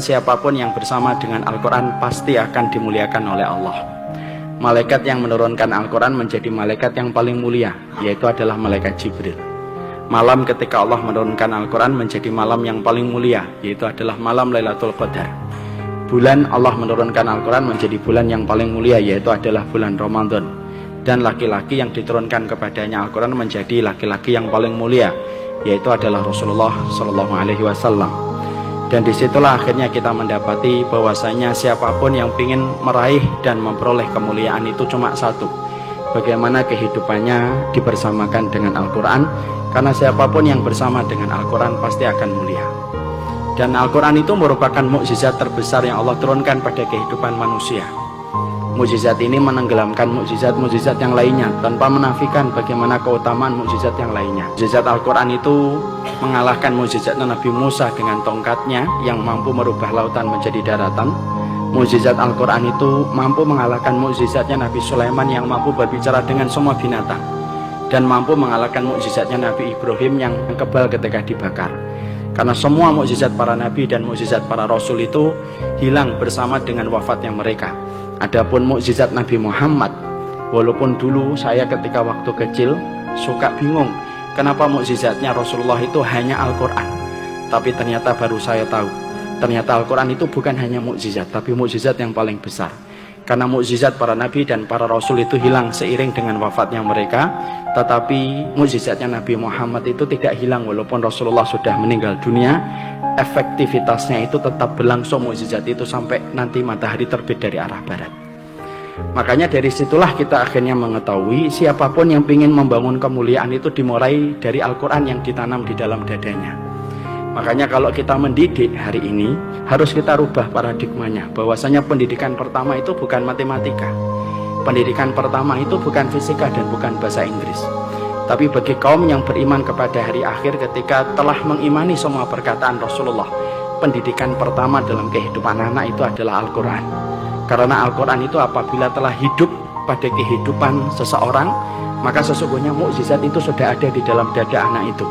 Siapapun yang bersama dengan Al-Quran pasti akan dimuliakan oleh Allah. Malaikat yang menurunkan Al-Quran menjadi malaikat yang paling mulia, yaitu adalah malaikat Jibril. Malam ketika Allah menurunkan Al-Quran menjadi malam yang paling mulia, yaitu adalah malam Lailatul Qadar. Bulan Allah menurunkan Al-Quran menjadi bulan yang paling mulia, yaitu adalah bulan Ramadan. Dan laki-laki yang diturunkan kepadanya Al-Quran menjadi laki-laki yang paling mulia, yaitu adalah Rasulullah SAW. Dan disitulah akhirnya kita mendapati bahwasanya siapapun yang ingin meraih dan memperoleh kemuliaan itu cuma satu, bagaimana kehidupannya dibersamakan dengan Al-Quran. Karena siapapun yang bersama dengan Al-Quran pasti akan mulia. Dan Al-Quran itu merupakan mukjizat terbesar yang Allah turunkan pada kehidupan manusia. Mukjizat ini menenggelamkan mukjizat-mukjizat yang lainnya tanpa menafikan bagaimana keutamaan mukjizat yang lainnya. Mukjizat Al-Quran itu mengalahkan mukjizat Nabi Musa dengan tongkatnya yang mampu merubah lautan menjadi daratan. Mukjizat Al-Quran itu mampu mengalahkan mukjizatnya Nabi Sulaiman yang mampu berbicara dengan semua binatang, dan mampu mengalahkan mukjizatnya Nabi Ibrahim yang kebal ketika dibakar. Karena semua mukjizat para nabi dan mukjizat para rasul itu hilang bersama dengan wafatnya mereka. Adapun mukjizat Nabi Muhammad, walaupun dulu saya ketika waktu kecil suka bingung kenapa mukjizatnya Rasulullah itu hanya Al-Quran, tapi ternyata baru saya tahu, ternyata Al-Quran itu bukan hanya mukjizat, tapi mukjizat yang paling besar. Karena mukjizat para nabi dan para rasul itu hilang seiring dengan wafatnya mereka, tetapi mukjizatnya Nabi Muhammad itu tidak hilang walaupun Rasulullah sudah meninggal dunia. Efektivitasnya itu tetap berlangsung mukjizat itu sampai nanti matahari terbit dari arah barat. Makanya dari situlah kita akhirnya mengetahui siapapun yang ingin membangun kemuliaan itu dimulai dari Al-Quran yang ditanam di dalam dadanya. Makanya kalau kita mendidik hari ini harus kita rubah paradigmanya, bahwasanya pendidikan pertama itu bukan matematika, pendidikan pertama itu bukan fisika dan bukan bahasa Inggris. Tapi bagi kaum yang beriman kepada hari akhir, ketika telah mengimani semua perkataan Rasulullah, pendidikan pertama dalam kehidupan anak itu adalah Al-Quran. Karena Al-Quran itu apabila telah hidup pada kehidupan seseorang, maka sesungguhnya mukjizat itu sudah ada di dalam dada anak itu.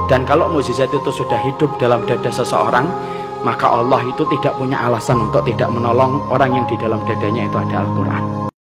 Dan kalau mukjizat itu sudah hidup dalam dada seseorang, maka Allah itu tidak punya alasan untuk tidak menolong orang yang di dalam dadanya itu ada Al-Quran.